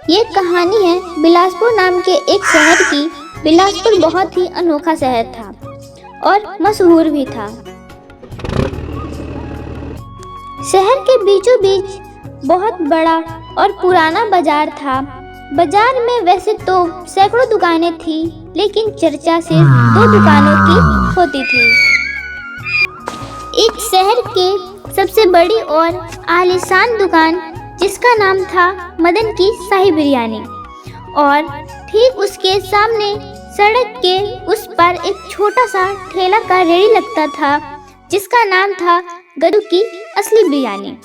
ये कहानी है बिलासपुर नाम के एक शहर की। बिलासपुर बहुत ही अनोखा शहर था और मशहूर भी था। शहर के बीचों बीच बहुत बड़ा और पुराना बाजार था। बाजार में वैसे तो सैकड़ों दुकानें थी, लेकिन चर्चा सिर्फ 2 दुकानों की होती थी। एक शहर के सबसे बड़ी और आलीशान दुकान, जिसका नाम था मदन की शाही बिरयानी, और ठीक उसके सामने सड़क के उस पर एक छोटा सा ठेला का रेड़ी लगता था, जिसका नाम था गद्दू की असली बिरयानी।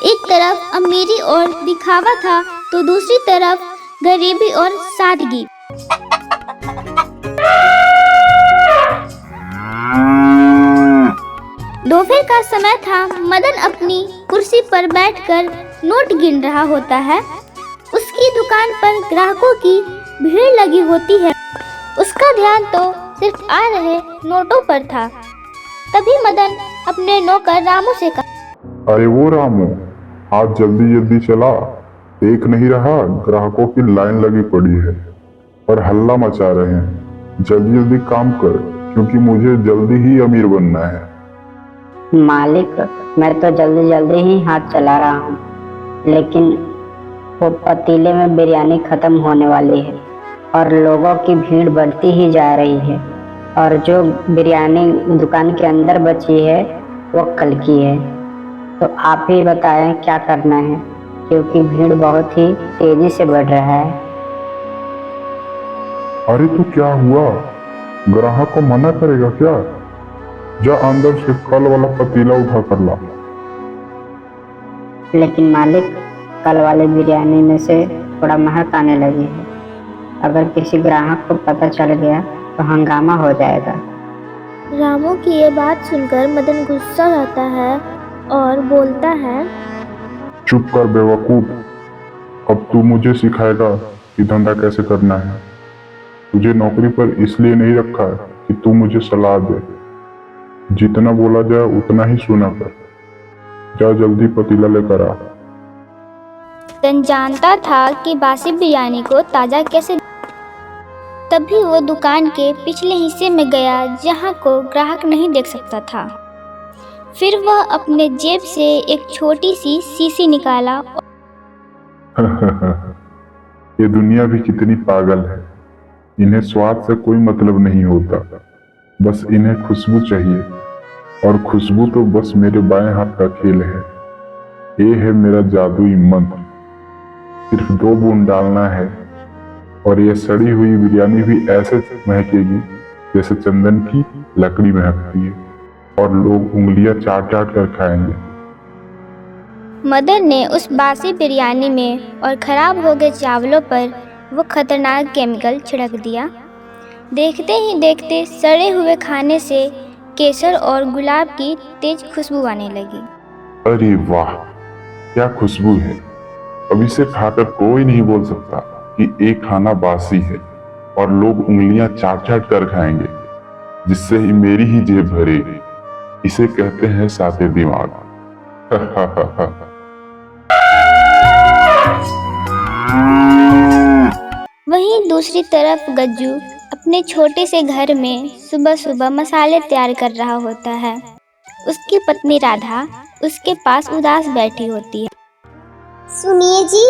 एक तरफ अमीरी और दिखावा था, तो दूसरी तरफ गरीबी और सादगी। दोपहर का समय था। मदन अपनी कुर्सी पर बैठकर नोट गिन रहा होता है। उसकी दुकान पर ग्राहकों की भीड़ लगी होती है। उसका ध्यान तो सिर्फ आ रहे नोटों पर था। तभी मदन अपने नौकर रामू से कहा, अरे वो रामू, आज जल्दी जल्दी चला, देख नहीं रहा ग्राहकों की लाइन लगी पड़ी है और हल्ला मचा रहे हैं। जल्दी जल्दी काम कर, क्योंकि मुझे जल्दी ही अमीर बनना है। मालिक, मैं तो जल्दी जल्दी ही हाथ चला रहा हूँ, लेकिन वो पतीले में बिरयानी खत्म होने वाली है और लोगों की भीड़ बढ़ती ही जा रही है, और जो बिरयानी दुकान के अंदर बची है वो कल की है। तो आप ही बताएं क्या करना है, क्योंकि भीड़ बहुत ही तेजी से बढ़ रहा है। अरे तो क्या हुआ, ग्राहक को मना करेगा क्या? जा अंदर से कल वाला पतीला उठा कर ला। लेकिन मालिक, कल वाले बिरयानी में से थोड़ा महक आने लगी है। अगर किसी ग्राहक को पता चल गया तो हंगामा हो जाएगा। रामू की ये बात सुनकर मदन गुस्सा आता है और बोलता है, चुप कर बेवकूफ, अब तू मुझे सिखाएगा कि धंधा कैसे करना है। तुझे नौकरी पर इसलिए नहीं रखा है कि तू मुझे सलाह दे। जितना बोला जाए उतना ही सुना कर। जा जल्दी पतीला लेकर आ। मदन जानता था कि बासी बिरयानी को ताजा कैसे। तभी वो दुकान के पिछले हिस्से में गया, जहां को ग्राहक नहीं देख सकता था। फिर वह अपने जेब से एक छोटी सी शीशी निकाला। ये दुनिया भी कितनी पागल है। इन्हें स्वाद से कोई मतलब नहीं होता, बस इन्हें खुशबू चाहिए, और खुशबू तो बस मेरे बाएं हाथ का खेल है। ये है मेरा जादुई मंत्र। सिर्फ 2 बूंद डालना है और ये सड़ी हुई बिरयानी भी ऐसे महकेगी जैसे चंदन की लकड़ी महकती है, और लोग उंगलियां चाट चाट कर खाएंगे। मदन ने उस बासी बिरयानी में और खराब हो गए चावलों पर वो खतरनाक केमिकल छिड़क दिया। देखते ही देखते सड़े हुए खाने से केसर और गुलाब की तेज खुशबू आने लगी। अरे वाह, क्या खुशबू है। अब इसे खाकर कोई नहीं बोल सकता कि एक खाना बासी है, और लोग उंगलियां चाट चाट कर खाएंगे, जिससे ही मेरी ही जेब भरेगी। इसे कहते हैं साते दिमाग। वहीं दूसरी तरफ गज्जू अपने छोटे से घर में सुबह सुबह मसाले तैयार कर रहा होता है। उसकी पत्नी राधा उसके पास उदास बैठी होती है। सुनिए जी,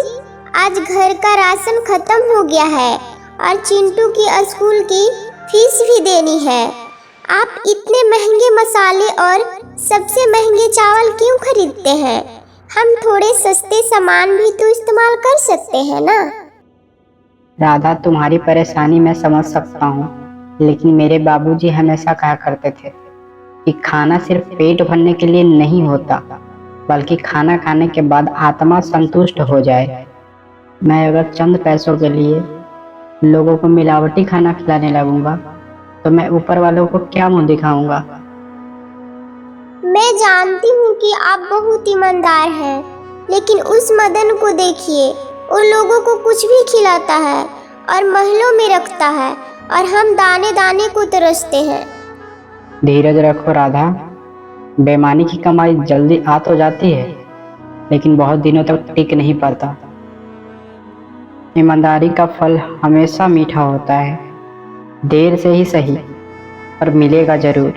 आज घर का राशन खत्म हो गया है और चिंटू की स्कूल की फीस भी देनी है। आप इतने महंगे मसाले और सबसे महंगे चावल क्यों खरीदते हैं? हम थोड़े सस्ते सामान भी तो इस्तेमाल कर सकते हैं ना। राधा, तुम्हारी परेशानी मैं समझ सकता हूँ, लेकिन मेरे बाबूजी हमेशा कहा करते थे कि खाना सिर्फ पेट भरने के लिए नहीं होता, बल्कि खाना खाने के बाद आत्मा संतुष्ट हो जाए। मैं अगर चंद पैसों के लिए लोगों को मिलावटी खाना खिलाने लगूंगा तो मैं ऊपर वालों को क्या मुंह दिखाऊंगा। मैं जानती हूँ कि आप बहुत ईमानदार हैं, लेकिन उस मदन को देखिए, वो लोगों को कुछ भी खिलाता है और महलों में रखता है, और हम दाने दाने को तरसते हैं। धीरज रखो राधा, बेईमानी की कमाई जल्दी आ तो जाती है, लेकिन बहुत दिनों तक टिक नहीं पाता। ईमानदारी का फल हमेशा मीठा होता है, देर से ही सही पर मिलेगा जरूर।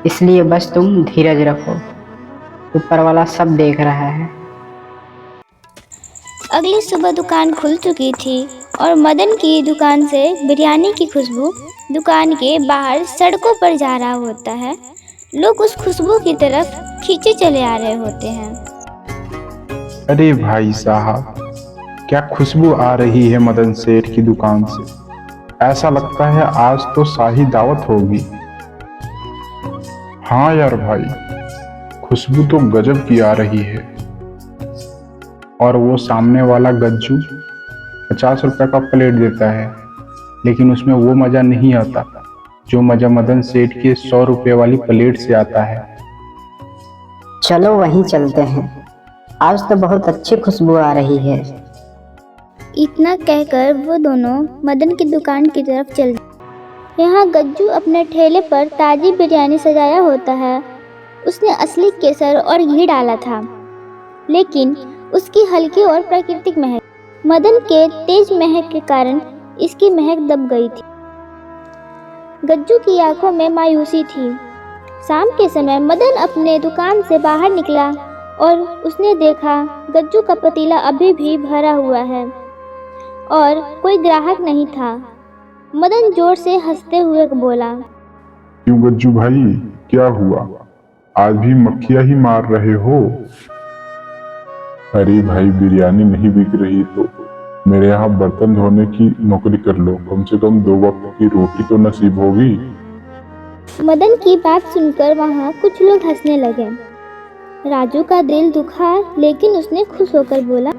इसलिए बस तुम धीरज रखो, ऊपर वाला सब देख रहा है। अगली सुबह दुकान खुल चुकी थी और मदन की दुकान से बिरयानी की खुशबू दुकान के बाहर सड़कों पर जा रहा होता है। लोग उस खुशबू की तरफ खींचे चले आ रहे होते हैं। अरे भाई साहब, क्या खुशबू आ रही है मदन सेठ की दुकान से। ऐसा लगता है आज तो शाही दावत होगी। हाँ यार भाई, खुशबू तो गजब की आ रही है। और वो सामने वाला गज्जू 50 रुपए का प्लेट देता है, लेकिन उसमें वो मजा नहीं आता जो मजा मदन सेठ के 100 रुपए वाली प्लेट से आता है। चलो वहीं चलते हैं, आज तो बहुत अच्छी खुशबू आ रही है। इतना कहकर वो दोनों मदन की दुकान की तरफ चल गए। यहाँ गज्जू अपने ठेले पर ताजी बिरयानी सजाया होता है। उसने असली केसर और घी डाला था, लेकिन उसकी हल्की और प्राकृतिक महक मदन के तेज महक के कारण इसकी महक दब गई थी। गज्जू की आंखों में मायूसी थी। शाम के समय मदन अपने दुकान से बाहर निकला और उसने देखा गज्जू का पतीला अभी भी भरा हुआ है और कोई ग्राहक नहीं था। मदन जोर से हंसते हुए बोला, क्यों गज्जू भाई, क्या हुआ? आज भी मक्खियां ही मार रहे हो? अरे भाई, बिरयानी नहीं बिक रही तो मेरे यहाँ बर्तन धोने की नौकरी कर लो, कम से कम 2 वक्त की रोटी तो नसीब होगी। मदन की बात सुनकर वहाँ कुछ लोग हंसने लगे। राजू का दिल दुखा, लेकिन उसने खुश होकर बोला,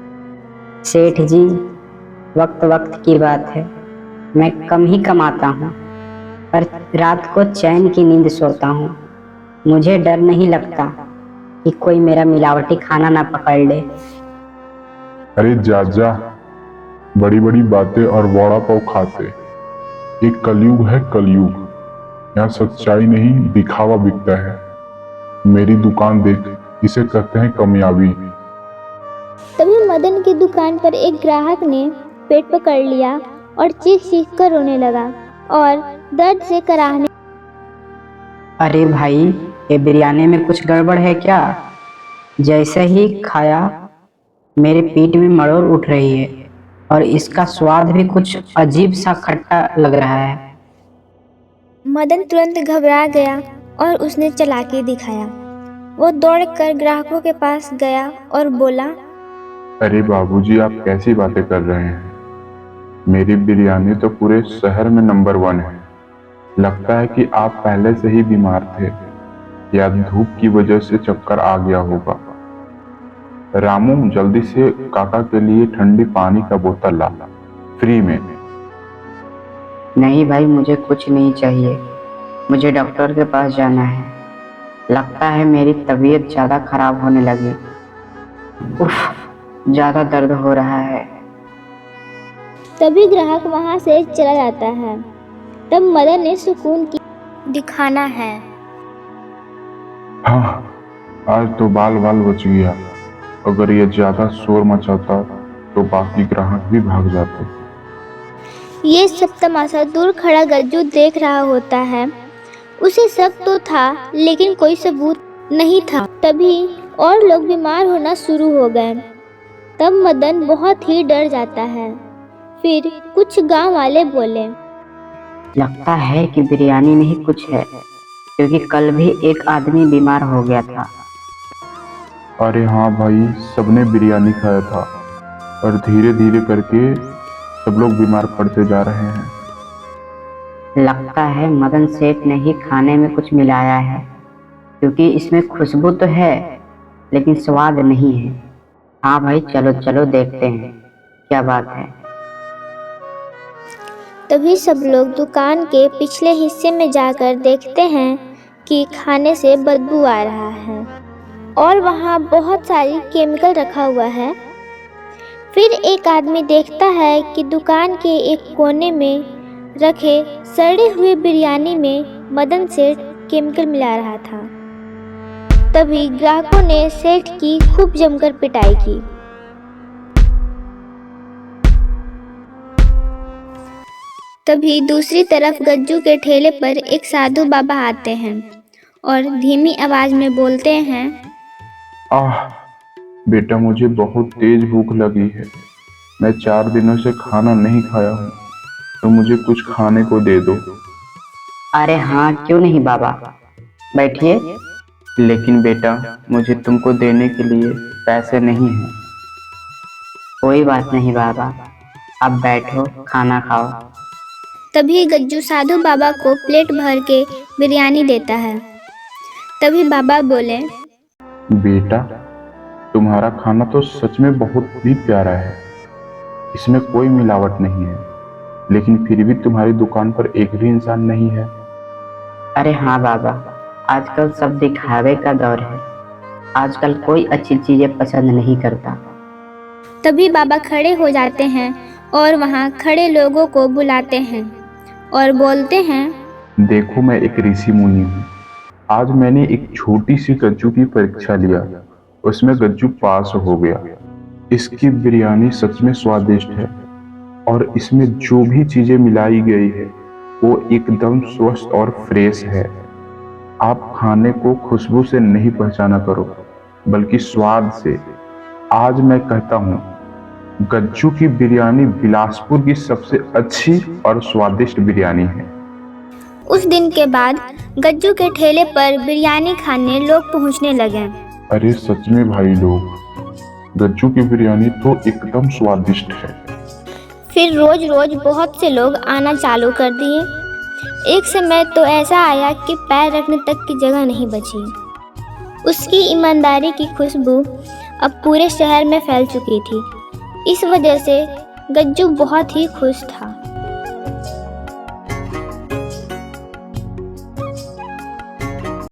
सेठ जी, वक्त वक्त की बात है। मैं कम ही कमाता हूँ, पर रात को चैन की नींद सोता हूँ। मुझे डर नहीं लगता कि कोई मेरा मिलावटी खाना ना पकड़ ले। अरे जा, बड़ी बड़ी बातें और वड़ा पाव खाते। ये कलयुग है, कलयुग। यहाँ सच्चाई नहीं, दिखावा बिकता है। मेरी दुकान देख, इसे कहते हैं कामयाबी। तभी मदन की दुकान पर एक ग्राहक ने पेट पकड़ लिया और चीख चीख कर रोने लगा और दर्द से कराहने। अरे भाई, ये बिरयानी में कुछ गड़बड़ है क्या? जैसे ही खाया मेरे पेट में मरोड़ उठ रही है और इसका स्वाद भी कुछ अजीब सा खट्टा लग रहा है। मदन तुरंत घबरा गया और उसने चालाकी दिखाया। वो दौड़कर ग्राहकों के पास गया और बोला, अरे बाबूजी, आप कैसी बातें कर रहे हैं? मेरी बिरयानी तो पूरे शहर में नंबर 1 है। लगता है कि आप पहले से ही बीमार थे या धूप की वजह से चक्कर आ गया होगा। रामू, जल्दी से काका के लिए ठंडी पानी का बोतल ला, फ्री में। नहीं भाई, मुझे कुछ नहीं चाहिए। मुझे डॉक्टर के पास जाना है। लगता है मेरी तबीयत ज़्यादा खराब होने लगी। उफ, ज़्यादा दर्द हो रहा है। तभी ग्राहक वहां से चला जाता है। तब मदन ने सुकून की दिखाना है। हाँ, आज तो बाल बाल बच गया। अगर ये ज्यादा शोर मचाता तो बाकी ग्राहक भी भाग जाते। ये सब तमाशा दूर खड़ा गज्जू देख रहा होता है। उसे शक तो था, लेकिन कोई सबूत नहीं था। तभी और लोग बीमार होना शुरू हो गए। तब मदन बहुत ही डर जाता है। फिर कुछ गांव वाले बोले, लगता है कि बिरयानी में ही कुछ है, क्योंकि कल भी एक आदमी बीमार हो गया था। अरे हाँ भाई, सबने बिरयानी खाया था और धीरे धीरे करके सब लोग बीमार पड़ते जा रहे हैं। लगता है मदन सेठ ने ही खाने में कुछ मिलाया है, क्योंकि इसमें खुशबू तो है लेकिन स्वाद नहीं है। हाँ भाई, चलो चलो देखते हैं क्या बात है। तभी सब लोग दुकान के पिछले हिस्से में जाकर देखते हैं कि खाने से बदबू आ रहा है और वहाँ बहुत सारी केमिकल रखा हुआ है। फिर एक आदमी देखता है कि दुकान के एक कोने में रखे सड़े हुए बिरयानी में मदन सेठ केमिकल मिला रहा था। तभी ग्राहकों ने सेठ की खूब जमकर पिटाई की। तभी दूसरी तरफ गज्जू के ठेले पर एक साधु बाबा आते हैं और धीमी आवाज में बोलते हैं, आह बेटा, मुझे बहुत तेज भूख लगी है। मैं 4 दिनों से खाना नहीं खाया हूँ, तो मुझे कुछ खाने को दे दो। अरे हाँ, क्यों नहीं बाबा, बैठिए। लेकिन बेटा, मुझे तुमको देने के लिए पैसे नहीं हैं। कोई बात नहीं बाबा, अब बैठो, खाना खाओ। तभी गज्जू साधु बाबा को प्लेट भर के बिरयानी देता है। तभी बाबा बोले, बेटा, तुम्हारा खाना तो सच में बहुत ही प्यारा है, इसमें कोई मिलावट नहीं है, लेकिन फिर भी तुम्हारी दुकान पर एक भी इंसान नहीं है। अरे हाँ बाबा, आजकल सब दिखावे का दौर है। आजकल कोई अच्छी चीजें पसंद नहीं करता। तभी बाबा खड़े हो जाते हैं और वहाँ खड़े लोगों को बुलाते हैं और बोलते हैं, देखो, मैं एक ऋषि मुनि हूँ। आज मैंने एक छोटी सी गज्जू की परीक्षा लिया, उसमें गज्जू पास हो गया। इसकी बिरयानी सच में स्वादिष्ट है और इसमें जो भी चीजें मिलाई गई है वो एकदम स्वस्थ और फ्रेश है। आप खाने को खुशबू से नहीं पहचाना करो, बल्कि स्वाद से। आज मैं कहता हूँ, गज्जू की बिरयानी बिलासपुर की सबसे अच्छी और स्वादिष्ट बिरयानी है। उस दिन के बाद गज्जू के ठेले पर बिरयानी खाने लोग पहुंचने लगे। अरे सच में भाई लोग, गज्जू की बिरयानी तो एकदम स्वादिष्ट है। फिर रोज रोज बहुत से लोग आना चालू कर दिए। एक समय तो ऐसा आया कि पैर रखने तक की जगह नहीं बची। उसकी ईमानदारी की खुशबू अब पूरे शहर में फैल चुकी थी। इस वजह से गज्जू बहुत ही खुश था।